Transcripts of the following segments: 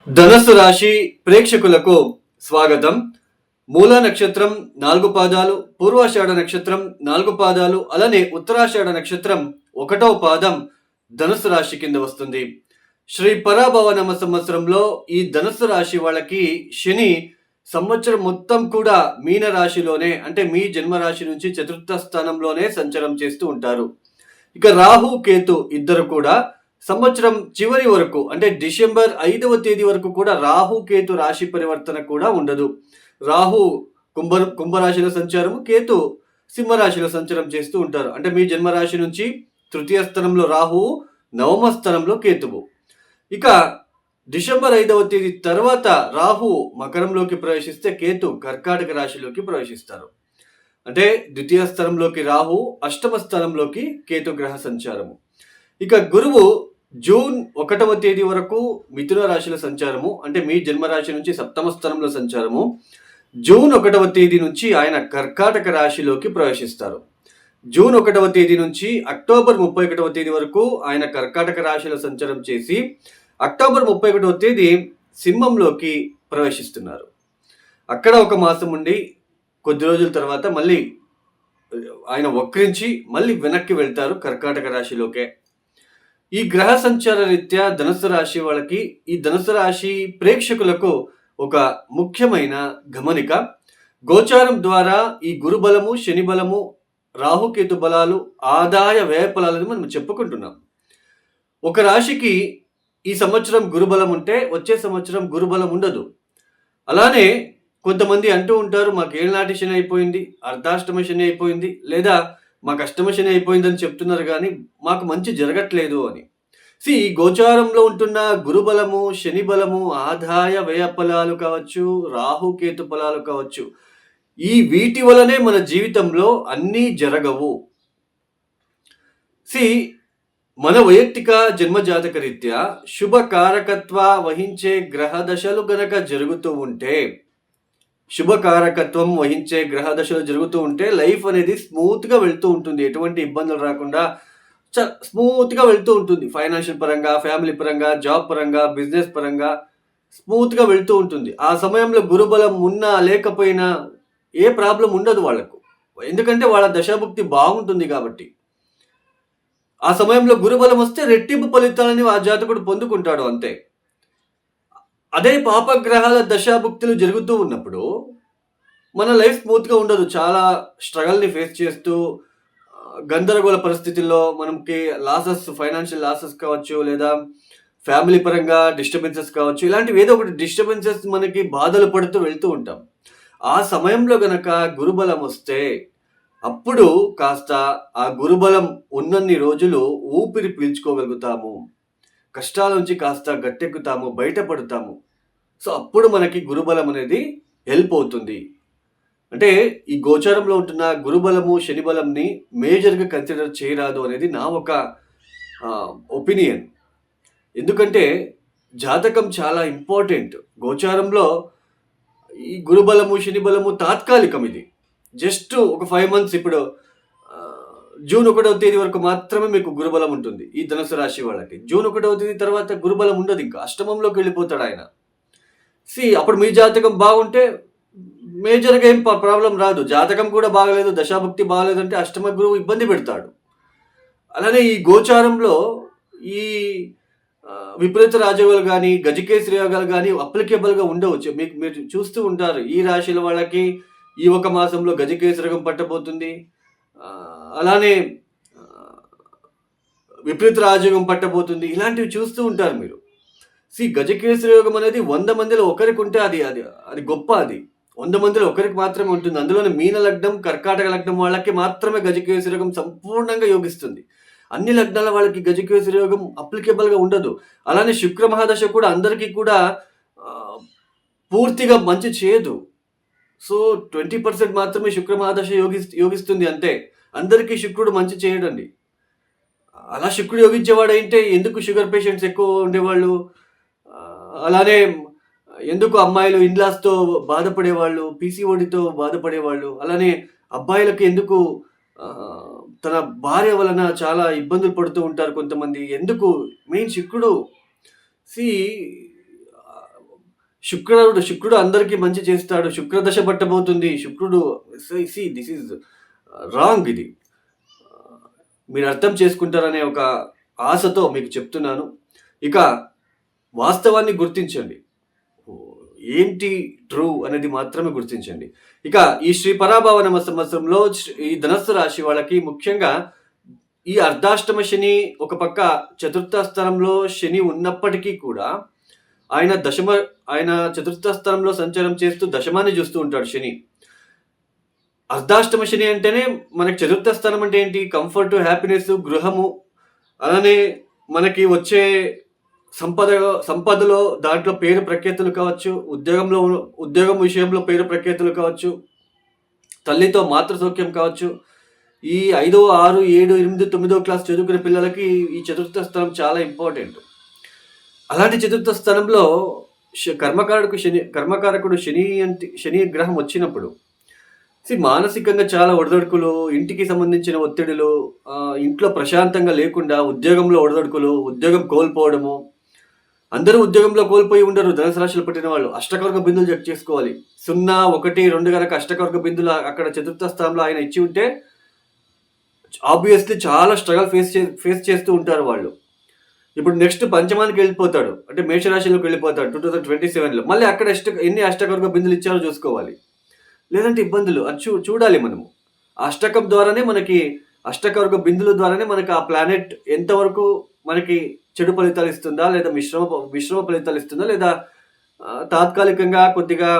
ధనస్సు రాశి ప్రేక్షకులకు స్వాగతం. మూల నక్షత్రం 4 పాదాలు, పూర్వాషాఢ నక్షత్రం 4 పాదాలు, అలానే ఉత్తరాషాఢ నక్షత్రం 1వ పాదం ధనుస్సు రాశి కింద వస్తుంది. శ్రీ పరాభవనామ సంవత్సరంలో ఈ ధనుస్సు రాశి వాళ్ళకి శని సంవత్సరం మొత్తం కూడా మీన రాశిలోనే, అంటే మీ జన్మరాశి నుంచి చతుర్థ స్థానంలోనే సంచారం చేస్తూ ఉంటారు. ఇక రాహు కేతు ఇద్దరు కూడా సంవత్సరం చివరి వరకు, అంటే డిసెంబర్ 5వ తేదీ వరకు కూడా రాహు కేతు రాశి పరివర్తన కూడా ఉండదు. రాహు కుంభరాశిలో సంచారము, కేతు సింహరాశిలో సంచారం చేస్తూ ఉంటారు. అంటే మీ జన్మరాశి నుంచి తృతీయ స్థానంలో రాహువు, నవమ స్థానంలో కేతువు. ఇక డిసెంబర్ 5వ తేదీ తర్వాత రాహు మకరంలోకి ప్రవేశిస్తే కేతు కర్కాటక రాశిలోకి ప్రవేశిస్తారు. అంటే ద్వితీయ స్థానంలోకి రాహు, అష్టమ స్థానంలోకి కేతు గ్రహ సంచారము. ఇక గురువు జూన్ 1వ తేదీ వరకు మిథున రాశిలో సంచారము, అంటే మీ జన్మరాశి నుంచి సప్తమ స్థానంలో సంచారము. జూన్ 1వ తేదీ నుంచి ఆయన కర్కాటక రాశిలోకి ప్రవేశిస్తారు. జూన్ 1వ తేదీ నుంచి అక్టోబర్ 31వ తేదీ వరకు ఆయన కర్కాటక రాశిలో సంచారం చేసి అక్టోబర్ 31వ తేదీ సింహంలోకి ప్రవేశిస్తున్నారు. అక్కడ ఒక మాసం ఉండి కొద్ది రోజుల తర్వాత మళ్ళీ ఆయన వక్రించి మళ్ళీ వెనక్కి వెళ్తారు కర్కాటక రాశిలోకే. ఈ గ్రహ సంచార రీత్యా ధనుసు రాశి వాళ్ళకి, ఈ ధనుసు రాశి ప్రేక్షకులకు ఒక ముఖ్యమైన గమనిక. గోచారం ద్వారా ఈ గురు బలము, శని బలము, రాహుకేతు బలాలు, ఆదాయ వ్యయ ఫలాలని మనం చెప్పుకుంటున్నాం. ఒక రాశికి ఈ సంవత్సరం గురుబలం ఉంటే వచ్చే సంవత్సరం గురుబలం ఉండదు. అలానే కొంతమంది అంటూ ఉంటారు, మాకు ఏళ్ళనాటి శని అయిపోయింది, అర్ధాష్టమ శని అయిపోయింది, లేదా మాకు అష్టమ శని అయిపోయిందని చెప్తున్నారు కానీ మాకు మంచి జరగట్లేదు అని. ఈ గోచారంలో ఉంటున్న గురుబలము, శని బలము, ఆదాయ వ్యయ ఫలాలు కావచ్చు, రాహుకేతు ఫలాలు కావచ్చు, ఈ వీటి వలనే మన జీవితంలో అన్నీ జరగవు. మన వైయక్తిక జన్మజాతక రీత్యా శుభకారకత్వ వహించే గ్రహ దశలు గనక జరుగుతూ ఉంటే, శుభకారకత్వం వహించే గ్రహ దశలు జరుగుతూ ఉంటే లైఫ్ అనేది స్మూత్గా వెళ్తూ ఉంటుంది. ఎటువంటి ఇబ్బందులు రాకుండా స్మూత్గా వెళ్తూ ఉంటుంది. ఫైనాన్షియల్ పరంగా, ఫ్యామిలీ పరంగా, జాబ్ పరంగా, బిజినెస్ పరంగా స్మూత్గా వెళ్తూ ఉంటుంది. ఆ సమయంలో గురుబలం ఉన్నా లేకపోయినా ఏ ప్రాబ్లం ఉండదు వాళ్ళకు, ఎందుకంటే వాళ్ళ దశాభుక్తి బాగుంటుంది కాబట్టి. ఆ సమయంలో గురుబలం వస్తే రెట్టింపు ఫలితాలని ఆ జాతకుడు పొందుకుంటాడు అంతే. అదే పాపగ్రహాల దశాభుక్తులు జరుగుతూ ఉన్నప్పుడు మన లైఫ్ స్మూత్గా ఉండదు. చాలా స్ట్రగల్ని ఫేస్ చేస్తూ గందరగోళ పరిస్థితుల్లో మనకి లాసెస్, ఫైనాన్షియల్ లాసెస్ కావచ్చు, లేదా ఫ్యామిలీ పరంగా డిస్టర్బెన్సెస్ కావచ్చు, ఇలాంటివి ఏదో ఒకటి డిస్టర్బెన్సెస్ మనకి బాధలు పడుతూ వెళ్తూ ఉంటాం. ఆ సమయంలో గనక గురుబలం వస్తే అప్పుడు కాస్త ఆ గురుబలం ఉన్నన్ని రోజులు ఊపిరి పీల్చుకోగలుగుతాము, కష్టాల నుంచి కాస్త గట్టెక్కుతాము, బయటపడతాము. అప్పుడు మనకి గురుబలం అనేది హెల్ప్ అవుతుంది. అంటే ఈ గోచారంలో ఉంటున్న గురుబలము, శని బలంని మేజర్గా కన్సిడర్ చేయరాదు అనేది నా ఒక ఒపీనియన్. ఎందుకంటే జాతకం చాలా ఇంపార్టెంట్. గోచారంలో ఈ గురుబలము, శని బలము తాత్కాలికం. ఇది జస్ట్ ఒక 5 మంత్స్. ఇప్పుడు జూన్ 1వ తేదీ వరకు మాత్రమే మీకు గురుబలం ఉంటుంది ఈ ధనుసు రాశి వాళ్ళకి. జూన్ 1వ తేదీ తర్వాత గురుబలం ఉండదు, ఇంకా అష్టమంలోకి వెళ్ళిపోతాడు ఆయన. అప్పుడు మీ జాతకం బాగుంటే మేజర్గా ఏం ప్రాబ్లం రాదు. జాతకం కూడా బాగలేదు, దశాభక్తి బాగలేదంటే అష్టమ గురువు ఇబ్బంది పెడతాడు. అలానే ఈ గోచారంలో ఈ విపరీత రాజయోగాలు కానీ, గజకేసరి యోగాలు కానీ అప్లికేబుల్గా ఉండవచ్చు. మీరు చూస్తూ ఉంటారు, ఈ రాశుల వాళ్ళకి ఈ ఒక మాసంలో గజకేసరగం పట్టబోతుంది, అలానే విపరీత రాజయోగం పట్టబోతుంది, ఇలాంటివి చూస్తూ ఉంటారు మీరు. గజకేసరి యోగం అనేది 100 మందిలో ఒకరికి ఉంటే అది అది అది గొప్ప. అది 100 మందిలో ఒకరికి మాత్రమే ఉంటుంది. అందులోనే మీన లగ్నం, కర్కాటక లగ్నం వాళ్ళకి మాత్రమే గజకేసరి యోగం సంపూర్ణంగా యోగిస్తుంది. అన్ని లగ్నాల వాళ్ళకి గజకేసరి యోగం అప్లికేబుల్గా ఉండదు. అలానే శుక్ర మహాదశ కూడా అందరికీ కూడా పూర్తిగా మంచి చేయదు. 20% మాత్రమే శుక్ర మహాదశ యోగిస్తుంది అంతే. అందరికీ శుక్రుడు మంచి చేయడండి. అలా శుక్రుడు యోగించేవాడు అయితే ఎందుకు షుగర్ పేషెంట్స్ ఎక్కువ ఉండేవాళ్ళు, అలానే ఎందుకు అమ్మాయిలు ఇన్లాస్తో బాధపడేవాళ్ళు, పీసీఓడితో బాధపడేవాళ్ళు, అలానే అబ్బాయిలకు ఎందుకు తన భార్య వలన చాలా ఇబ్బందులు పడుతూ ఉంటారు కొంతమంది. ఎందుకు? మెయిన్ శుక్రుడు. శుక్రుడు అందరికీ మంచి చేస్తాడు. శుక్రదశ పట్టబోతుంది. శుక్రుడు దిస్ ఈజ్ రాంగ్ ఇది. మీరు అర్థం చేసుకుంటారనే ఒక ఆశతో మీకు చెప్తున్నాను. ఇక వాస్తవాన్ని గుర్తించండి. ఏంటి ట్రూ అనేది మాత్రమే గుర్తించండి. ఇక ఈ శ్రీ పరాభవనామ సంవత్సరంలో ఈ ధనస్సు రాశి వాళ్ళకి ముఖ్యంగా ఈ అర్ధాష్టమ శని ఒక పక్క చతుర్థ స్థానంలో శని ఉన్నప్పటికీ కూడా ఆయన చతుర్థ స్థానంలో సంచారం చేస్తూ దశమాన్ని చూస్తూ ఉంటాడు శని. అర్ధాష్టమ శని అంటేనే మనకి చతుర్థ స్థానం అంటే ఏంటి? కంఫర్ట్, హ్యాపీనెస్, గృహము, అలానే మనకి వచ్చే సంపదలో దాంట్లో పేరు ప్రఖ్యాతులు కావచ్చు, ఉద్యోగం విషయంలో పేరు ప్రఖ్యాతులు కావచ్చు, తల్లితో మాతృ సౌఖ్యం కావచ్చు. ఈ 5, 6, 7, 8, 9 క్లాస్ చదువుకునే పిల్లలకి ఈ చతుర్థ స్థానం చాలా ఇంపార్టెంట్. అలాంటి చతుర్థ స్థానంలో కర్మకారకుడు శని గ్రహం వచ్చినప్పుడు మానసికంగా చాలా ఒడిదొడుకులు, ఇంటికి సంబంధించిన ఒత్తిడులు, ఇంట్లో ప్రశాంతంగా లేకుండా ఉద్యోగంలో ఒడిదొడుకులు, ఉద్యోగం కోల్పోవడము. అందరూ ఉద్యోగంలో కోల్పోయి ఉండరు. ధనుసు రాశిలో పుట్టిన వాళ్ళు అష్టకవర్గ బిందులు చెక్ చేసుకోవాలి. 0, 1, 2 కనుక అష్టకవర్గ బిందులు అక్కడ చతుర్థ స్థానంలో ఆయన ఇచ్చి ఉంటే ఆబ్వియస్లీ చాలా స్ట్రగల్ ఫేస్ చేస్తూ ఉంటారు వాళ్ళు. ఇప్పుడు నెక్స్ట్ పంచమానికి వెళ్ళిపోతాడు, అంటే మేషరాశిలోకి వెళ్ళిపోతాడు 2027లో. మళ్ళీ అక్కడ ఎన్ని అష్టకవర్గ బిందులు ఇచ్చారో చూసుకోవాలి. లేదంటే ఇబ్బందులు అది చూడాలి మనము. అష్టకం ద్వారానే మనకి అష్టకవర్గ బిందుల ద్వారానే మనకి ఆ ప్లానెట్ ఎంతవరకు మనకి చెడు ఫలితాలు ఇస్తుందా, లేదా మిశ్రమ ఫలితాలు ఇస్తుందా, లేదా తాత్కాలికంగా కొద్దిగా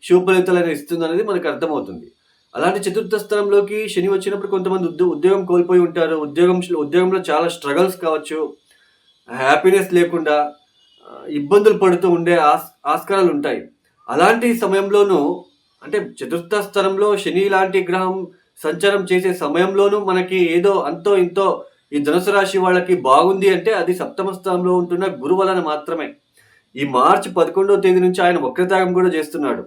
శుభ ఫలితాలను ఇస్తుందా అనేది మనకు అర్థమవుతుంది. అలాంటి చతుర్థ స్థానంలోకి శని వచ్చినప్పుడు కొంతమంది ఉద్యోగం కోల్పోయి ఉంటారు. ఉద్యోగంలో చాలా స్ట్రగల్స్ కావచ్చు, హ్యాపీనెస్ లేకుండా ఇబ్బందులు పడుతూ ఉండే ఆస్కారాలు ఉంటాయి. అలాంటి సమయంలోనూ, అంటే చతుర్థ స్థానంలో శని లాంటి గ్రహం సంచారం చేసే సమయంలోనూ మనకి ఏదో అంతో ఇంతో ఈ ధనుసు రాశి వాళ్ళకి బాగుంది అంటే అది సప్తమ స్థానంలో ఉంటున్న గురువు వలన మాత్రమే. ఈ మార్చి 11వ తేదీ నుంచి ఆయన వక్రత్యాగం కూడా చేస్తున్నాడు.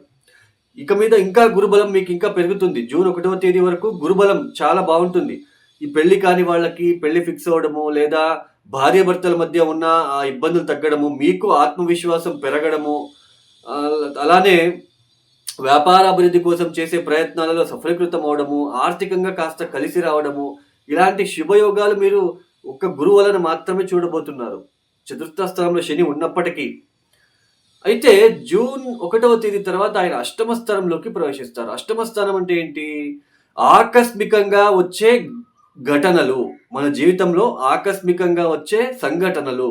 ఇక మీద ఇంకా గురుబలం మీకు ఇంకా పెరుగుతుంది. జూన్ 1వ తేదీ వరకు గురుబలం చాలా బాగుంటుంది. ఈ పెళ్లి కాని వాళ్ళకి పెళ్లి ఫిక్స్ అవ్వడము, లేదా భార్యాభర్తల మధ్య ఉన్న ఆ ఇబ్బందులు తగ్గడము, మీకు ఆత్మవిశ్వాసం పెరగడము, అలానే వ్యాపార అభివృద్ధి కోసం చేసే ప్రయత్నాలలో సఫలీకృతం అవడము, ఆర్థికంగా కాస్త కలిసి రావడము, ఇలాంటి శుభయోగాలు మీరు ఒక్క గురువు వలన మాత్రమే చూడబోతున్నారు చతుర్థ స్థానంలో శని ఉన్నప్పటికీ. అయితే జూన్ 1వ తేదీ తర్వాత ఆయన అష్టమ స్థానంలోకి ప్రవేశిస్తారు. అష్టమ స్థానం అంటే ఏంటి? ఆకస్మికంగా వచ్చే ఘటనలు, మన జీవితంలో ఆకస్మికంగా వచ్చే సంఘటనలు.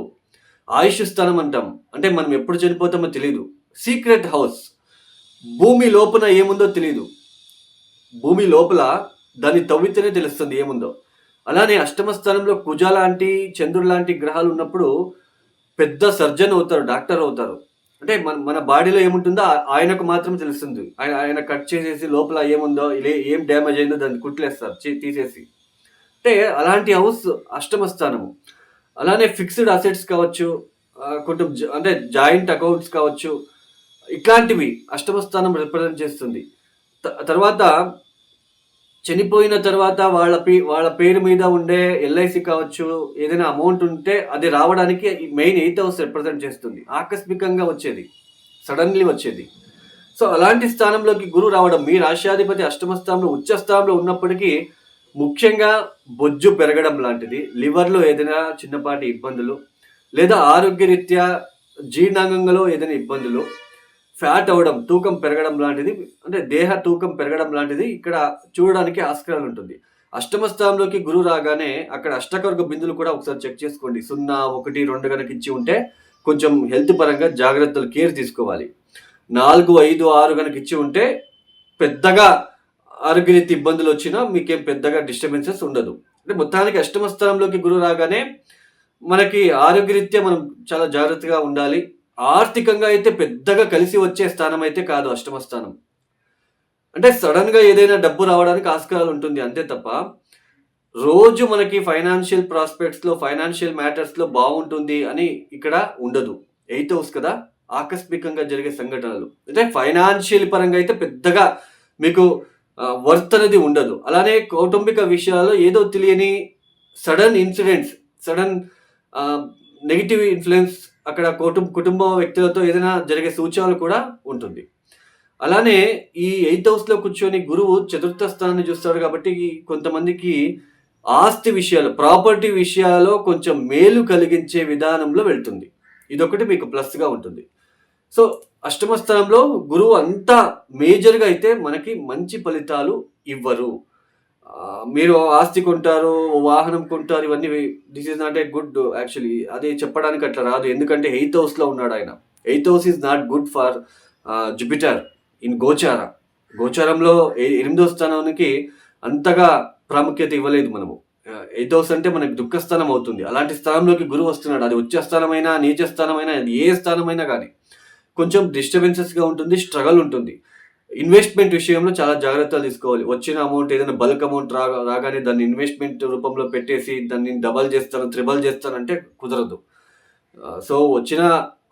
ఆయుష్ స్థానం అంటాం, అంటే మనం ఎప్పుడు చనిపోతామో తెలియదు. సీక్రెట్ హౌస్, భూమి లోపల ఏముందో తెలియదు. భూమి లోపల దాన్ని తవ్వితేనే తెలుస్తుంది ఏముందో. అలానే అష్టమ స్థానంలో కుజ లాంటి, చంద్రుడు లాంటి గ్రహాలు ఉన్నప్పుడు పెద్ద సర్జన్ అవుతారు, డాక్టర్ అవుతారు. అంటే మన బాడీలో ఏముంటుందో ఆయనకు మాత్రం తెలుస్తుంది. ఆయన కట్ చేసేసి లోపల ఏముందో, ఏం డ్యామేజ్ అయిందో దాన్ని కుట్లేస్తారు తీసేసి. అంటే అలాంటి హౌస్ అష్టమ స్థానము. అలానే ఫిక్స్డ్ అసెట్స్ కావచ్చు, కొంచెం అంటే జాయింట్ అకౌంట్స్ కావచ్చు, ఇట్లాంటివి అష్టమ స్థానం రిప్రజెంట్ చేస్తుంది. తర్వాత చనిపోయిన తర్వాత వాళ్ళ పేరు మీద ఉండే ఎల్ఐసి కావచ్చు, ఏదైనా అమౌంట్ ఉంటే అది రావడానికి మెయిన్ 8th హౌస్ రిప్రజెంట్ చేస్తుంది. ఆకస్మికంగా వచ్చేది, సడన్లీ వచ్చేది. సో అలాంటి స్థానంలోకి గురువు రావడం, మీ రాష్ట్రాధిపతి అష్టమ స్థానంలో ఉచ్చ స్థానంలో ఉన్నప్పటికీ ముఖ్యంగా బొజ్జు పెరగడం లాంటిది, లివర్లో ఏదైనా చిన్నపాటి ఇబ్బందులు, లేదా ఆరోగ్యరీత్యా జీర్ణాంగంలో ఏదైనా ఇబ్బందులు, ఫ్యాట్ అవ్వడం, తూకం పెరగడం లాంటిది, అంటే దేహ తూకం పెరగడం లాంటిది ఇక్కడ చూడడానికి ఆస్కారం ఉంటుంది. అష్టమ స్థానంలోకి గురువు రాగానే అక్కడ అష్టకవర్గ బిందులు కూడా ఒకసారి చెక్ చేసుకోండి. 0, 1, 2 కనుక ఇచ్చి ఉంటే కొంచెం హెల్త్ పరంగా జాగ్రత్తలు, కేర్ తీసుకోవాలి. 4, 5, 6 కనుక ఇచ్చి ఉంటే పెద్దగా ఆరోగ్యరీతి ఇబ్బందులు వచ్చినా మీకేం పెద్దగా డిస్టర్బెన్సెస్ ఉండదు. అంటే మొత్తానికి అష్టమ స్థానంలోకి గురువు రాగానే మనకి ఆరోగ్యరీత్యా మనం చాలా జాగ్రత్తగా ఉండాలి. ఆర్థికంగా అయితే పెద్దగా కలిసి వచ్చే స్థానం అయితే కాదు అష్టమ స్థానం. అంటే సడన్గా ఏదైనా డబ్బు రావడానికి ఆస్కారాలు ఉంటుంది అంతే తప్ప, రోజు మనకి ఫైనాన్షియల్ ప్రాస్పెక్ట్స్లో, ఫైనాన్షియల్ మ్యాటర్స్లో బాగుంటుంది అని ఇక్కడ ఉండదు. 8th హౌస్ కదా, ఆకస్మికంగా జరిగే సంఘటనలు. అంటే ఫైనాన్షియల్ పరంగా అయితే పెద్దగా మీకు వర్త్ అనేది ఉండదు. అలానే కౌటుంబిక విషయాల్లో ఏదో తెలియని sudden incidents, sudden negative influence అక్కడ కుటుంబ వ్యక్తులతో ఏదైనా జరిగే సూచనలు కూడా ఉంటుంది. అలానే ఈ 8థ్ హౌస్‌లో కూర్చొని గురువు చతుర్థ స్థానాన్ని చూస్తాడు కాబట్టి కొంతమందికి ఆస్తి విషయాలు, ప్రాపర్టీ విషయాలలో కొంచెం మేలు కలిగించే విధానంలో వెళ్తుంది. ఇదొకటి మీకు ప్లస్‌గా ఉంటుంది. సో, అష్టమ స్థానంలో గురువు అంత మేజర్‌గా అయితే మనకి మంచి ఫలితాలు ఇవ్వరు. మీరు ఆస్తి కొంటారు, వాహనం కొంటారు ఇవన్నీ this is not a good actually అది చెప్పడానికి అట్లా రాదు. ఎందుకంటే 8థ్ హౌస్‌లో ఉన్నాడాయన. Eighth house is not good for Jupiter in గోచార. గోచారంలో 8థో స్థానానికి అంతగా ప్రాముఖ్యత ఇవ్వలేదు మనము. 8థ్ హౌస్ అంటే మనకి దుఃఖ స్థానం అవుతుంది. అలాంటి స్థానంలోకి గురువు వస్తున్నాడు. అది ఉచ్చ స్థానమైనా, నీచ స్థానమైనా, అది ఏ స్థానమైనా గానీ కొంచెం డిస్టర్బెన్సెస్‌గా ఉంటుంది, స్ట్రగల్ ఉంటుంది. ఇన్వెస్ట్‌మెంట్ విషయంలో చాలా జాగ్రత్తలు తీసుకోవాలి. వచ్చిన అమౌంట్ ఏదైనా బల్క్ అమౌంట్ రాగానే దాన్ని ఇన్వెస్ట్‌మెంట్ రూపంలో పెట్టేసి దాన్ని డబల్ చేస్తాను, త్రిబల్ చేస్తానంటే కుదరదు. సో, వచ్చిన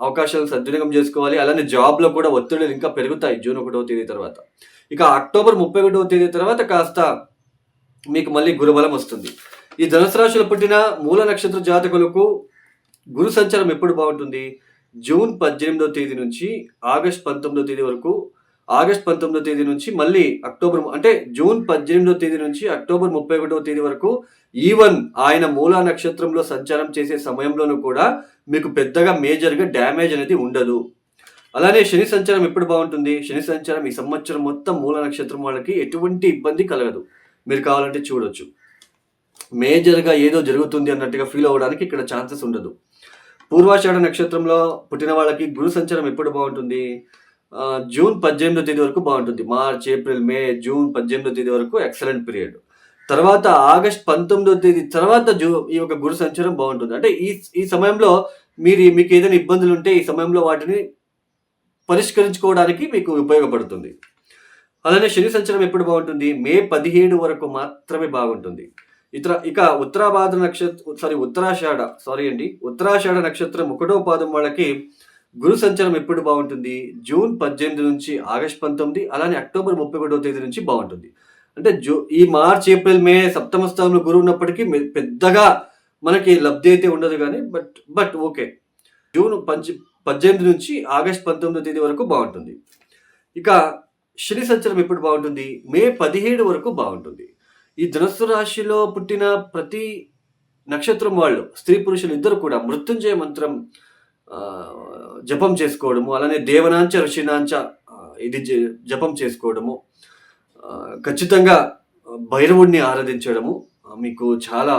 అవకాశాలను సద్వినియోగం చేసుకోవాలి. అలానే జాబ్‌లో కూడా ఒత్తిడులు ఇంకా పెరుగుతాయి జూన్ 1వ తేదీ తర్వాత. ఇక అక్టోబర్ 31వ తేదీ తర్వాత కాస్త మీకు మళ్ళీ గురుబలం వస్తుంది. ఈ ధనుసు రాశిలో పుట్టిన మూల నక్షత్ర జాతకులకు గురు సంచారం ఎప్పుడు బాగుంటుంది? జూన్ 18వ తేదీ నుంచి ఆగస్ట్ 19వ తేదీ వరకు. ఆగస్ట్ 19వ తేదీ నుంచి మళ్ళీ అంటే జూన్ 18వ తేదీ నుంచి అక్టోబర్ 31వ తేదీ వరకు ఈవెన్ ఆయన మూలా నక్షత్రంలో సంచారం చేసే సమయంలోనూ కూడా మీకు పెద్దగా మేజర్‌గా డ్యామేజ్ అనేది ఉండదు. అలానే శని సంచారం ఎప్పుడు బాగుంటుంది? శని సంచారం ఈ సంవత్సరం మొత్తం మూల నక్షత్రం వాళ్ళకి ఎటువంటి ఇబ్బంది కలగదు. మీరు కావాలంటే చూడొచ్చు. మేజర్‌గా ఏదో జరుగుతుంది అన్నట్టుగా ఫీల్ అవ్వడానికి ఇక్కడ ఛాన్సెస్ ఉండదు. పూర్వాషాఢ నక్షత్రంలో పుట్టిన వాళ్ళకి గురు సంచారం ఎప్పుడు బాగుంటుంది? జూన్ 18వ తేదీ వరకు బాగుంటుంది. మార్చ్, ఏప్రిల్, మే, జూన్ 18వ తేదీ వరకు ఎక్సలెంట్ పీరియడ్. తర్వాత ఆగస్ట్ 19వ తేదీ తర్వాత ఈ యొక్క గురు సంచారం బాగుంటుంది. అంటే ఈ సమయంలో మీకు ఏదైనా ఇబ్బందులు ఉంటే ఈ సమయంలో వాటిని పరిష్కరించుకోవడానికి మీకు ఉపయోగపడుతుంది. అలానే శని సంచారం ఎప్పుడు బాగుంటుంది? మే 17 వరకు మాత్రమే బాగుంటుంది. ఇక ఉత్తరాషాఢ నక్షత్రం 1వ పాదం వాళ్ళకి గురు సంచారం ఎప్పుడు బాగుంటుంది? జూన్ 18 నుంచి ఆగస్ట్ 19, అలానే అక్టోబర్ 31వ తేదీ నుంచి బాగుంటుంది. అంటే ఈ మార్చ్, ఏప్రిల్, మే సప్తమ స్థానంలో గురువు ఉన్నప్పటికీ పెద్దగా మనకి లబ్ధి అయితే ఉండదు కానీ బట్ ఓకే. జూన్ 18 నుంచి ఆగస్ట్ 19వ తేదీ వరకు బాగుంటుంది. ఇక శని సంచారం ఎప్పుడు బాగుంటుంది? మే 17 వరకు బాగుంటుంది. ఈ ధనుస్సు రాశిలో పుట్టిన ప్రతి నక్షత్రం వాళ్ళు, స్త్రీ పురుషులు ఇద్దరు కూడా మృత్యుంజయ మంత్రం జపం చేసుకోవడము, అలానే దేవనాంచ ఋషినాంచ ఇది జపం చేసుకోవడము, ఖచ్చితంగా భైరవుడిని ఆరాధించడము మీకు చాలా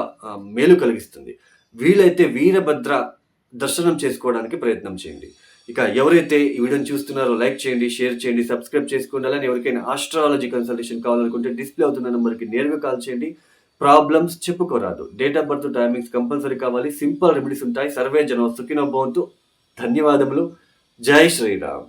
మేలు కలిగిస్తుంది. వీలైతే వీరభద్ర దర్శనం చేసుకోవడానికి ప్రయత్నం చేయండి. ఇక ఎవరైతే ఈ వీడియోని చూస్తున్నారో లైక్ చేయండి, షేర్ చేయండి, సబ్స్క్రైబ్ చేసుకోండి. అలానే ఎవరికైనా ఆస్ట్రాలజీ కన్సల్టేషన్ కావాలనుకుంటే డిస్ప్లే అవుతున్న నెంబర్కి నేరుగా కాల్ చేయండి. ప్రాబ్లమ్స్ చెప్పుకోరాదు. Date of birth, timings compulsory కావాలి. సింపుల్ రెమెడీస్ ఉంటాయి. సర్వే జనం సుఖినో భవంతు. ధన్యవాదములు. జై శ్రీరామ్.